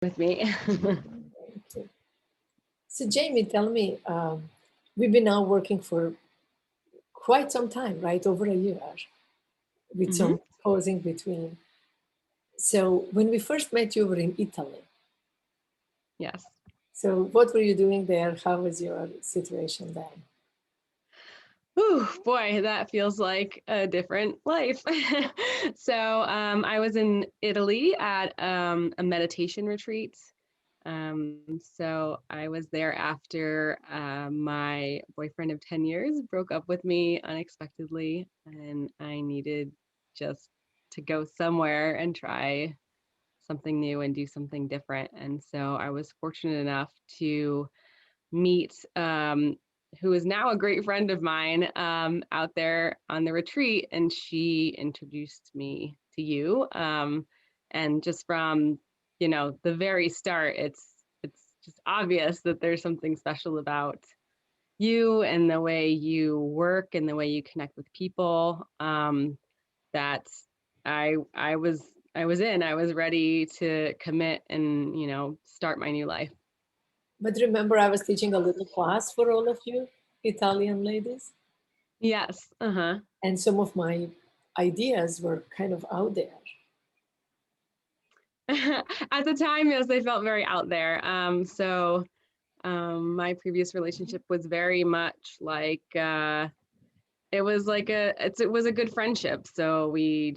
with me. Okay. So, Jamie, tell me, we've been now working for quite some time, right? Over a year, with Hmm. some pausing between. So, when we first met, you were in Italy. Yes. So, what were you doing there? How was your situation then? Ooh, boy, that feels like a different life. I was in Italy at a meditation retreat. So I was there after my boyfriend of 10 years broke up with me unexpectedly, and I needed just to go somewhere and try something new and do something different. And so I was fortunate enough to meet who is now a great friend of mine out there on the retreat, and she introduced me to you. And just from the very start, it's just obvious that there's something special about you and the way you work and the way you connect with people. That I was ready to commit and start my new life. But remember, I was teaching a little class for all of you Italian ladies, Yes. Uh-huh. and some of my ideas were kind of out there. At the time, yes, they felt very out there. My previous relationship was very much like it was like it was a good friendship. So we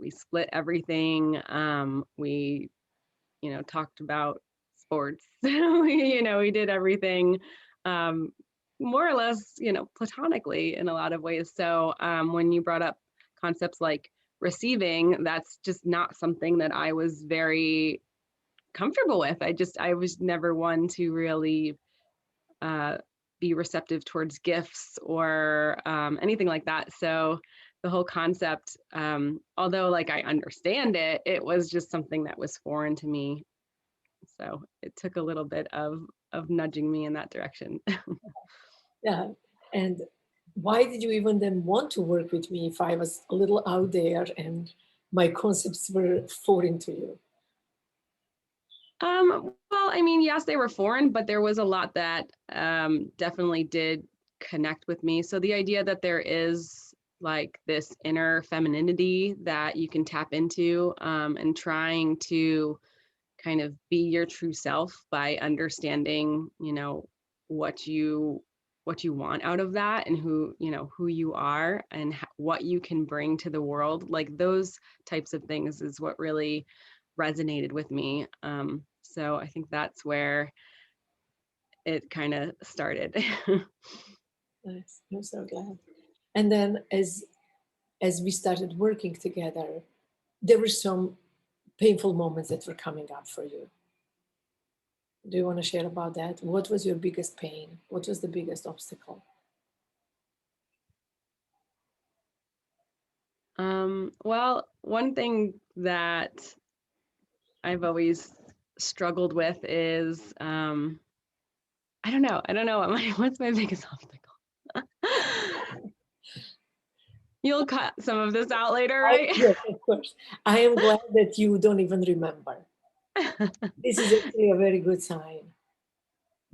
split everything. We talked about sports. We did everything um, more or less platonically in a lot of ways. So when you brought up concepts like receiving, that's just not something that I was very comfortable with. I was never one to really uh, be receptive towards gifts or anything like that. So the whole concept, although like I understand it, it was just something that was foreign to me. So it took a little bit of nudging me in that direction. Yeah. And why did you even then want to work with me if I was a little out there and my concepts were foreign to you? Well, I mean, yes, they were foreign, but there was a lot that definitely did connect with me. So the idea that there is like this inner femininity that you can tap into, and trying to kind of be your true self by understanding, what you what you want out of that, and who you are, and what you can bring to the world. Like those types of things is what really resonated with me. So I think that's where it kind of started. Nice. I'm so glad. And then as we started working together, there were some painful moments that were coming up for you. Do you want to share about that? What was your biggest pain? What was the biggest obstacle? Well, one thing that I've always struggled with is I don't know what's my biggest obstacle. You'll cut some of this out later, right? Yes, of course. I am glad that you don't even remember. This is actually a very good sign.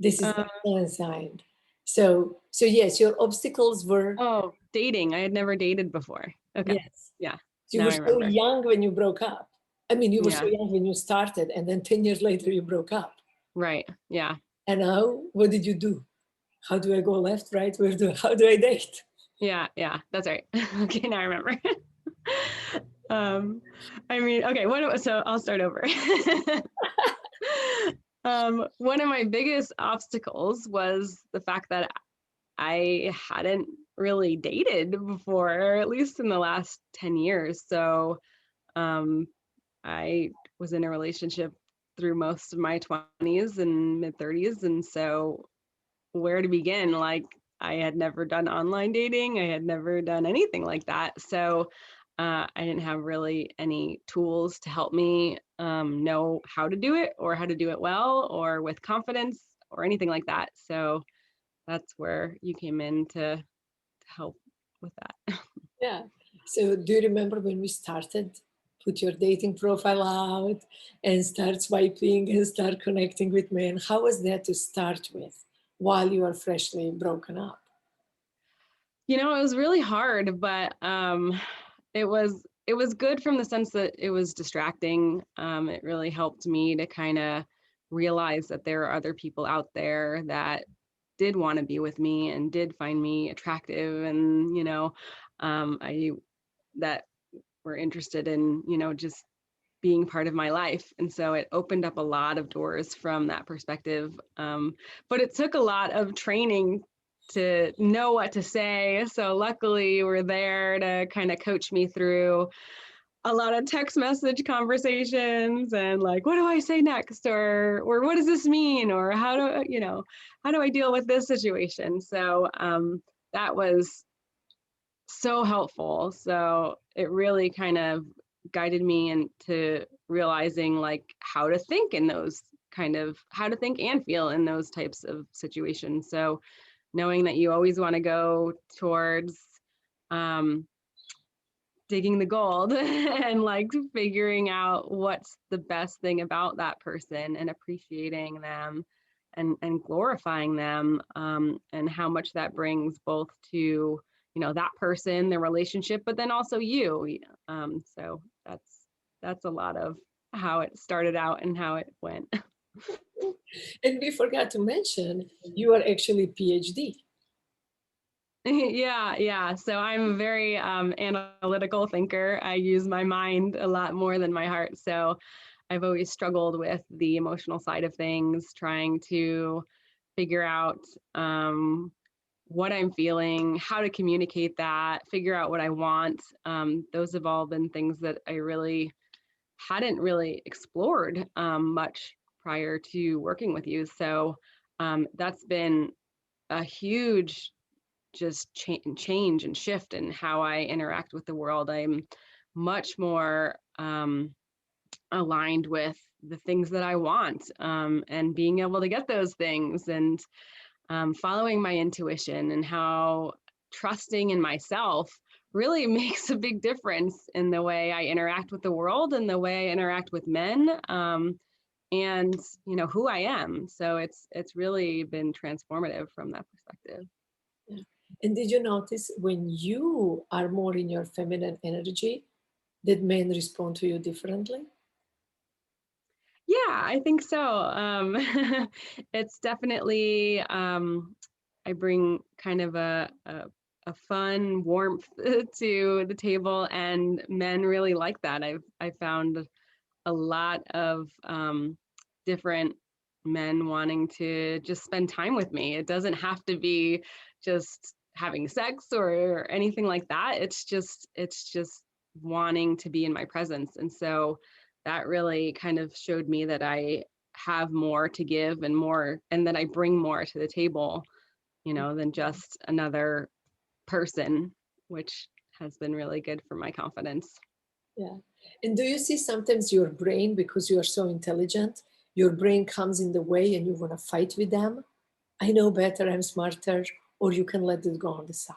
This is um, excellent sign. So yes, your obstacles were, oh, dating. I had never dated before. Okay. yes. Yeah. You Now were I so remember. young when you broke up. I mean, you were so Yeah. young when you started, and then 10 years later you broke up. Right. Yeah. And now, what did you do? How do I go left, right? How do I date? Yeah. Yeah. That's right. Okay. Now I remember. um, I mean, okay. So I'll start over. One of my biggest obstacles was the fact that I hadn't really dated before, or at least in the last 10 years. So um, I was in a relationship through most of my 20s and mid 30s. And so, where to begin? Like, I had never done online dating, I had never done anything like that. So, I didn't have really any tools to help me know how to do it, or how to do it well, or with confidence, or anything like that. So, that's where you came in to help with that. Yeah. So do you remember when we started put your dating profile out and start swiping and start connecting with men? How was that to start with while you are freshly broken up? It was really hard, but it was good from the sense that it was distracting. It really helped me to kind of realize that there are other people out there that did want to be with me and did find me attractive, and I that were interested in just being part of my life. And so it opened up a lot of doors from that perspective. But it took a lot of training to know what to say. So luckily you were there to kind of coach me through a lot of text message conversations and like, what do I say next? Or what does this mean? Or how do I deal with this situation? So that was so helpful. So it really kind of guided me into realizing like how to think in those how to think and feel in those types of situations. So knowing that you always want to go towards um, digging the gold and like figuring out what's the best thing about that person and appreciating them and glorifying them, and how much that brings both to that person, the relationship, but then also you. So that's a lot of how it started out and how it went. And we forgot to mention you are actually PhD. Yeah. So I'm a very analytical thinker. I use my mind a lot more than my heart. So I've always struggled with the emotional side of things, trying to figure out what I'm feeling, how to communicate that, figure out what I want. Those have all been things that I really hadn't really explored much prior to working with you. So that's been a huge just change and shift in how I interact with the world. I'm much more aligned with the things that I want, and being able to get those things, and following my intuition, and how trusting in myself really makes a big difference in the way I interact with the world and the way I interact with men, and who I am. So it's really been transformative from that perspective. Yeah. And did you notice when you are more in your feminine energy, that men respond to you differently? Yeah, I think so. It's definitely, I bring kind of a fun warmth to the table, and men really like that. I found a lot of different men wanting to just spend time with me. It doesn't have to be just having sex or anything like that. It's just wanting to be in my presence. And so that really kind of showed me that I have more to give and more, and that I bring more to the table, than just another person, which has been really good for my confidence. Yeah. And do you see sometimes your brain, because you are so intelligent, your brain comes in the way and you want to fight with them? I know better, I'm smarter, or you can let it go on the side.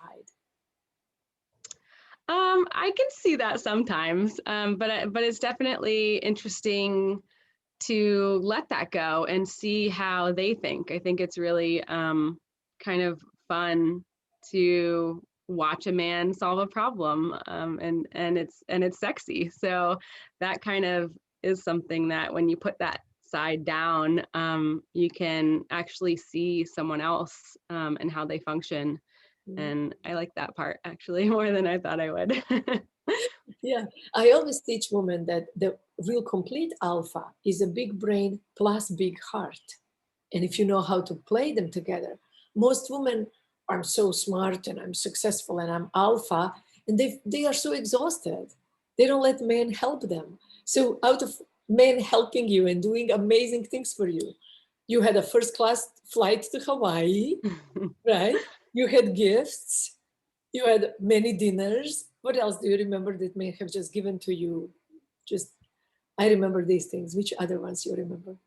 I can see that sometimes, but it's definitely interesting to let that go and see how they think. I think it's really kind of fun to watch a man solve a problem, and it's sexy. So that kind of is something that when you put that side down, you can actually see someone else, and how they function. Mm. And I like that part actually more than I thought I would. Yeah. I always teach women that the real complete alpha is a big brain plus big heart. And if you know how to play them together, most women are so smart and I'm successful and I'm alpha, and they are so exhausted. They don't let men help them. So out of men helping you and doing amazing things for you, you had a first class flight to Hawaii, right? You had gifts, you had many dinners. What else do you remember that may have just given to you? Just, I remember these things. Which other ones you remember?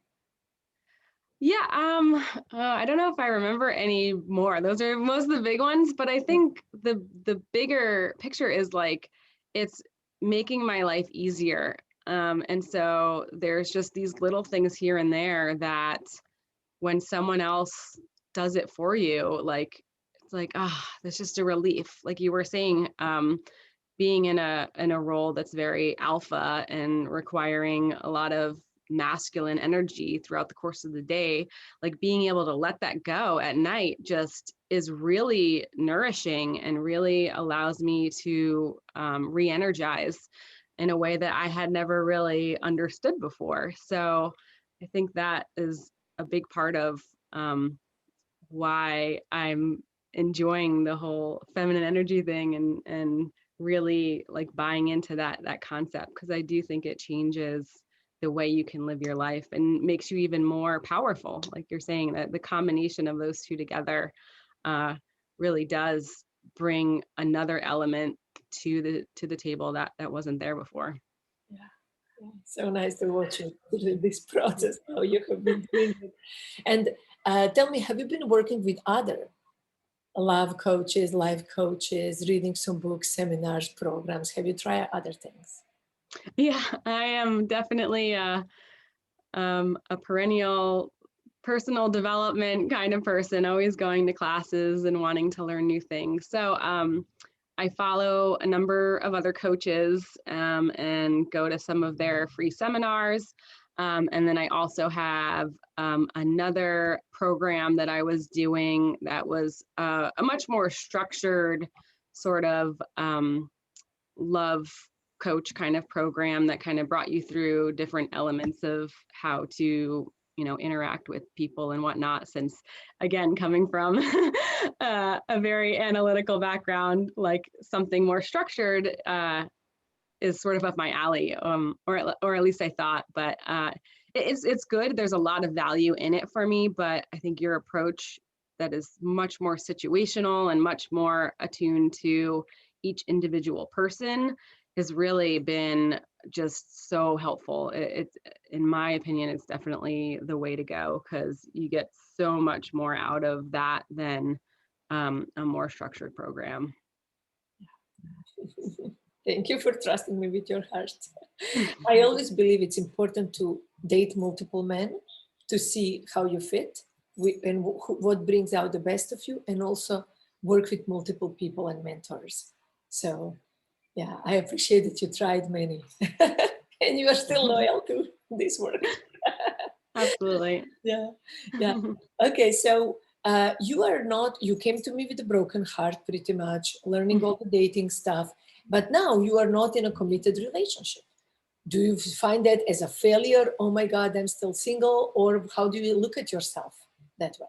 Yeah, I don't know if I remember any more. Those are most of the big ones, but I think the bigger picture is like it's making my life easier. And so there's just these little things here and there that when someone else does it for you, like, it's like, that's just a relief. Like you were saying, being in a role that's very alpha and requiring a lot of masculine energy throughout the course of the day, like being able to let that go at night just is really nourishing and really allows me to re-energize in a way that I had never really understood before. So I think that is a big part of why I'm enjoying the whole feminine energy thing and really like buying into that concept, because I do think it changes the way you can live your life and makes you even more powerful. Like you're saying, that the combination of those two together really does bring another element to the table that wasn't there before. Yeah. So nice to watch you through this process, how you have been doing it. And tell me, have you been working with other love coaches, life coaches, reading some books, seminars, programs? Have you tried other things? Yeah, I am definitely a perennial personal development kind of person, always going to classes and wanting to learn new things. So I follow a number of other coaches and go to some of their free seminars. And then I also have another program that I was doing that was a much more structured sort of love coach kind of program that kind of brought you through different elements of how to interact with people and whatnot, since again, coming from a very analytical background, like something more structured is sort of up my alley, or at least I thought. But it's good. There's a lot of value in it for me, but I think your approach that is much more situational and much more attuned to each individual person has really been just so helpful. It's, in my opinion, it's definitely the way to go, because you get so much more out of that than a more structured program. Thank you for trusting me with your heart. I always believe it's important to date multiple men to see how you fit and what brings out the best of you, and also work with multiple people and mentors. So yeah, I appreciate that you tried many and you are still loyal to this work. Absolutely. Yeah. Okay, so you came to me with a broken heart pretty much, learning all the dating stuff, but now you are not in a committed relationship. Do you find that as a failure? Oh my God, I'm still single. Or how do you look at yourself that way?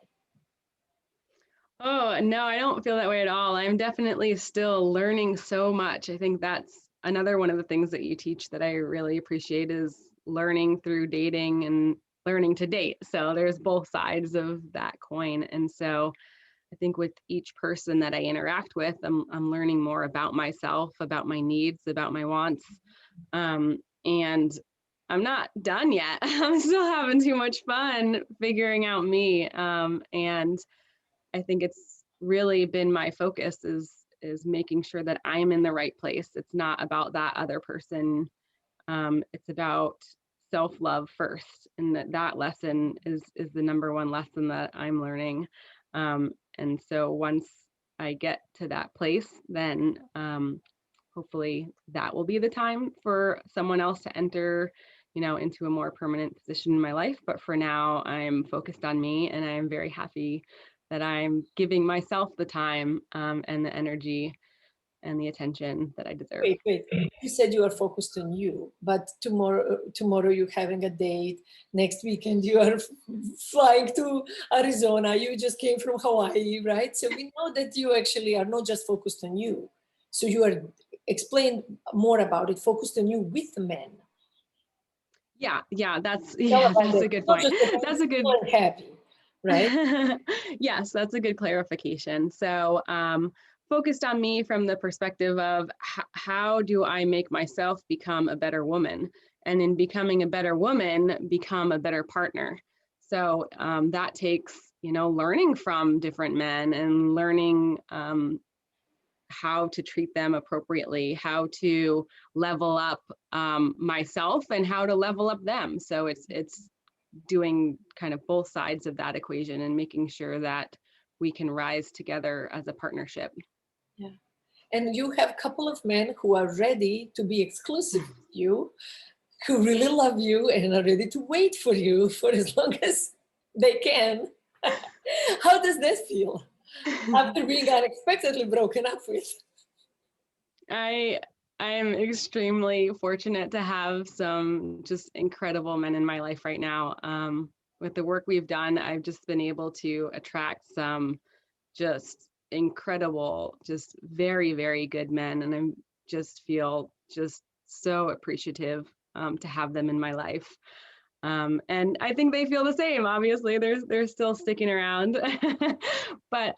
Oh, no, I don't feel that way at all. I'm definitely still learning so much. I think that's another one of the things that you teach that I really appreciate, is learning through dating and learning to date. So there's both sides of that coin. And so I think with each person that I interact with, I'm learning more about myself, about my needs, about my wants. And I'm not done yet. I'm still having too much fun figuring out me. And I think it's really been my focus is making sure that I'm in the right place. It's not about that other person. It's about self-love first, and that lesson is the number one lesson that I'm learning. And so once I get to that place, then hopefully that will be the time for someone else to enter, into a more permanent position in my life. But for now, I'm focused on me, and I am very happy that I'm giving myself the time and the energy and the attention that I deserve. Wait. You said you are focused on you, but tomorrow you're having a date. Next weekend you are flying to Arizona. You just came from Hawaii, right? So we know that you actually are not just focused on you. So you are, explain more about it, focused on you with the men. Yeah, that's a good point. That's a good happy, right? Yes, that's a good clarification. So focused on me from the perspective of how do I make myself become a better woman, and in becoming a better woman, become a better partner. So that takes learning from different men and learning how to treat them appropriately, how to level up myself and how to level up them. So it's doing kind of both sides of that equation and making sure that we can rise together as a partnership. Yeah. And you have a couple of men who are ready to be exclusive with you, who really love you and are ready to wait for you for as long as they can. How does that feel after being unexpectedly broken up with? I am extremely fortunate to have some just incredible men in my life right now. With the work we've done, I've just been able to attract some just incredible, just very, very good men. And I just feel just so appreciative to have them in my life. And I think they feel the same. Obviously, they're still sticking around, but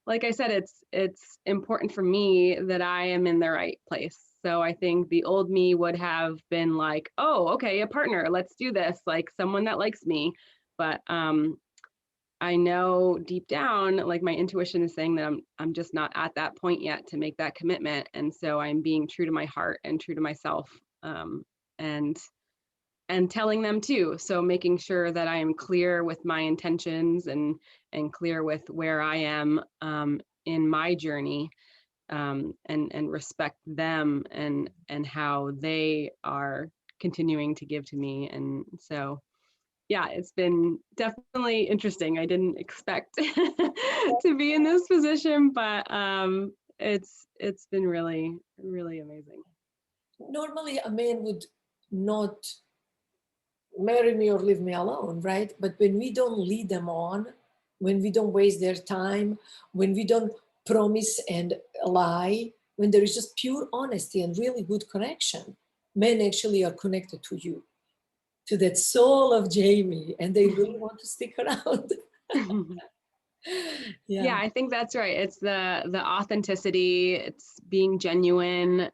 like I said, it's important for me that I am in the right place. So I think the old me would have been like, "Oh, okay, a partner, let's do this," like someone that likes me. But I know deep down, like my intuition is saying that I'm just not at that point yet to make that commitment, and so I'm being true to my heart and true to myself, and telling them too. So making sure that I am clear with my intentions and clear with where I am in my journey, and respect them and how they are continuing to give to me. And so yeah, it's been definitely interesting. I didn't expect to be in this position, but it's been really, really amazing. Normally, a man would not marry me or leave me alone, right? But when we don't lead them on, when we don't waste their time, when we don't promise and lie, when there is just pure honesty and really good connection, men actually are connected to you, to that soul of Jamie, and they really want to stick around. Yeah, I think that's right. It's the authenticity, it's being genuine,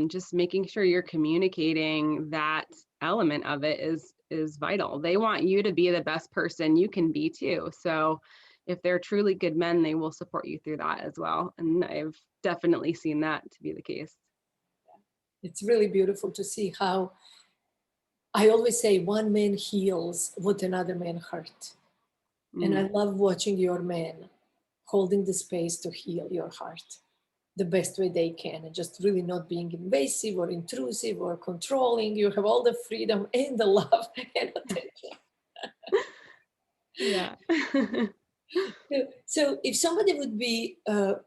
just making sure you're communicating that element of it is vital. They want you to be the best person you can be too. So if they're truly good men, they will support you through that as well. And I've definitely seen that to be the case. It's really beautiful to see how I always say one man heals what another man hurt. And I love watching your men holding the space to heal your heart the best way they can, and just really not being invasive or intrusive or controlling. You have all the freedom and the love and attention. Yeah. So if somebody would be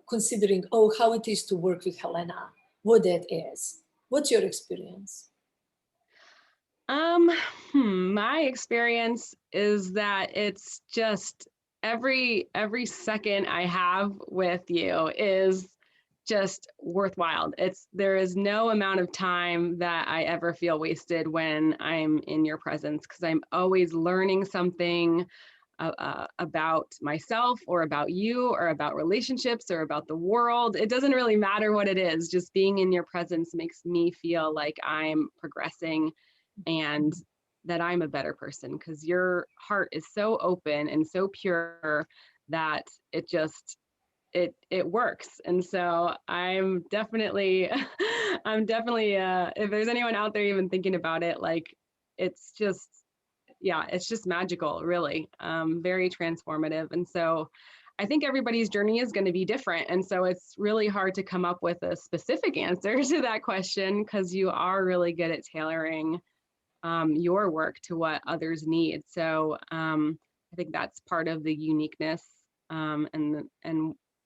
considering, oh, how it is to work with Helena, what that is, what's your experience? My experience is that it's just every second I have with you is just worthwhile. There is no amount of time that I ever feel wasted when I'm in your presence, because I'm always learning something about myself or about you or about relationships or about the world. It doesn't really matter what it is. Just being in your presence makes me feel like I'm progressing and that I'm a better person, because your heart is so open and so pure that it just it works. And so I'm definitely if there's anyone out there even thinking about it, like it's just, yeah, it's just magical, really, very transformative. And so I think everybody's journey is going to be different. And so it's really hard to come up with a specific answer to that question, because you are really good at tailoring your work to what others need. So I think that's part of the uniqueness, and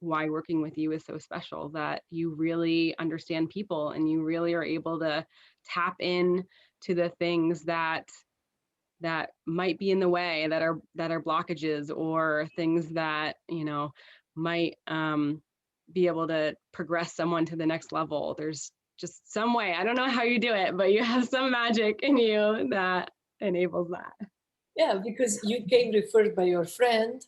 why working with you is so special, that you really understand people and you really are able to tap in to the things that might be in the way, that are blockages, or things that might be able to progress someone to the next level. There's just some way, I don't know how you do it, but you have some magic in you that enables that. Yeah, because you came referred by your friend,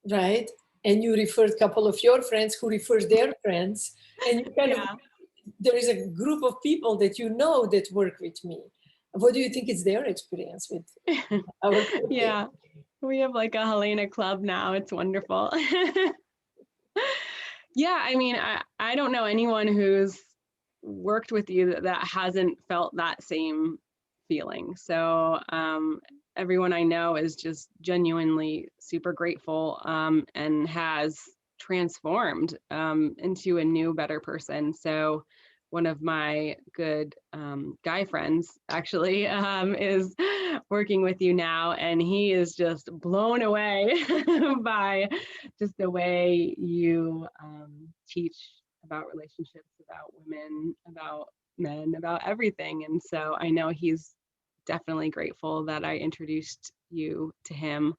right? And you referred a couple of your friends who referred their friends. And you kind of, there is a group of people that you know that work with me. What do you think is their experience with our company? Yeah, we have like a Helena Club now. It's wonderful. Yeah, I mean, I don't know anyone who's worked with you that hasn't felt that same feeling. So everyone I know is just genuinely super grateful, and has transformed into a new, better person. So one of my good guy friends actually is working with you now, and he is just blown away by just the way you teach about relationships, about women, about men, about everything. And so I know he's definitely grateful that I introduced you to him.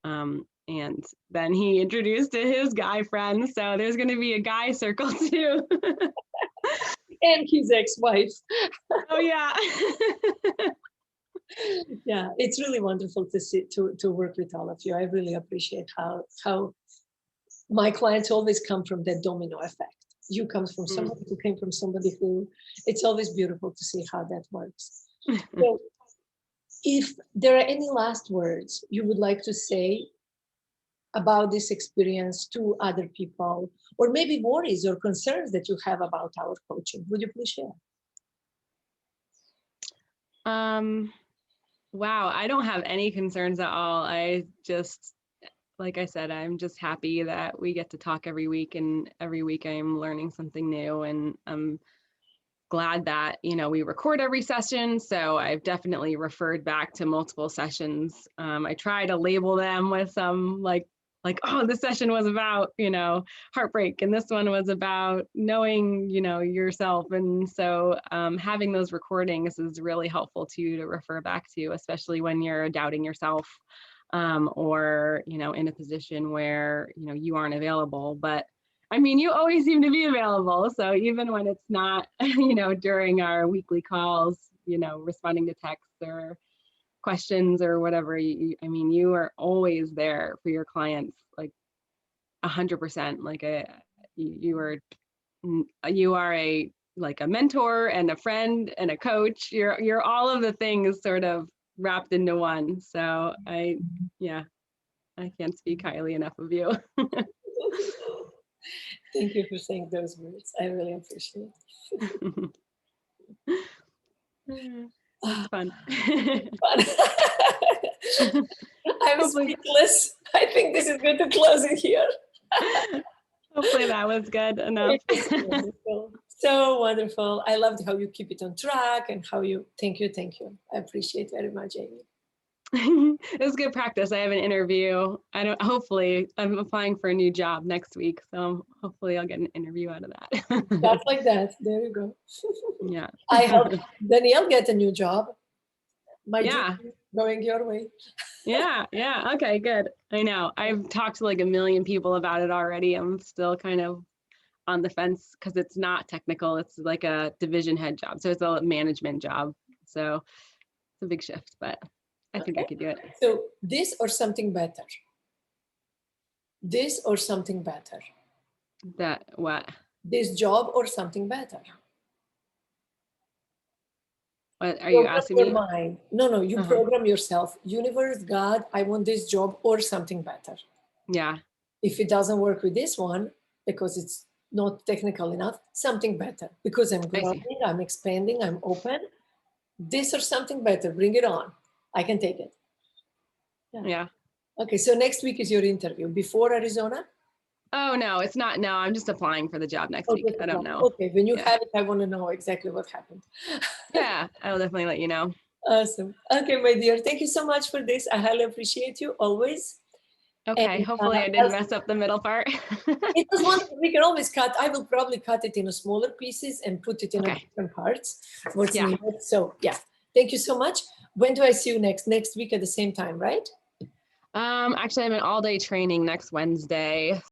And then he introduced to his guy friends. So there's going to be a guy circle too. And his ex-wife. Oh, yeah. Yeah, it's really wonderful to see to work with all of you. I really appreciate how my clients always come from that domino effect. You come from somebody who came from somebody who, it's always beautiful to see how that works. So if there are any last words you would like to say about this experience to other people, or maybe worries or concerns that you have about our coaching, would you please share? Wow, I don't have any concerns at all. I just, like I said, I'm just happy that we get to talk every week, and every week I'm learning something new, and I'm glad that, we record every session. So I've definitely referred back to multiple sessions. I try to label them with some oh, this session was about, heartbreak, and this one was about knowing, yourself. And so having those recordings is really helpful to refer back to, especially when you're doubting yourself, or, in a position where, you aren't available. But I mean, you always seem to be available. So even when it's not, during our weekly calls, responding to texts or questions or whatever, I mean, you are always there for your clients, like 100%. Like you are a like a mentor and a friend and a coach. You're all of the things sort of wrapped into one. So I can't speak highly enough of you. Thank you for saying those words. I really appreciate it. It's fun. I'm speechless. I think this is good to close it here. Hopefully that was good enough. Wonderful. So wonderful. I loved how you keep it on track and how you, thank you. I appreciate very much, Amy. It was good practice. I have an interview. Hopefully I'm applying for a new job next week. So hopefully I'll get an interview out of that. Just like that. There you go. Yeah. I hope Danielle get a new job. My Yeah. dream going your way. Yeah. Okay, good. I know. I've talked to like a million people about it already. I'm still kind of on the fence because it's not technical. It's like a division head job. So it's a management job. So it's a big shift, but I think I could do it. So this or something better? This or something better? That what? This job or something better? What are you asking me? Mind. No, you program yourself. Universe, God, I want this job or something better. Yeah. If it doesn't work with this one, because it's not technical enough, something better. Because I'm growing, I'm expanding, I'm open. This or something better, bring it on. I can take it. Yeah. Okay, so next week is your interview. Before Arizona? Oh, no, it's not. No, I'm just applying for the job next week. I don't know. Okay, when you have it, I want to know exactly what happened. Yeah, I'll definitely let you know. Awesome. Okay, my dear, thank you so much for this. I highly appreciate you always. Okay, and, hopefully I didn't mess up the middle part. It was wonderful. We can always cut. I will probably cut it in smaller pieces and put it in different parts. What's needed. So yeah, thank you so much. When do I see you next? Next week at the same time, right? Actually, I'm in all-day training next Wednesday.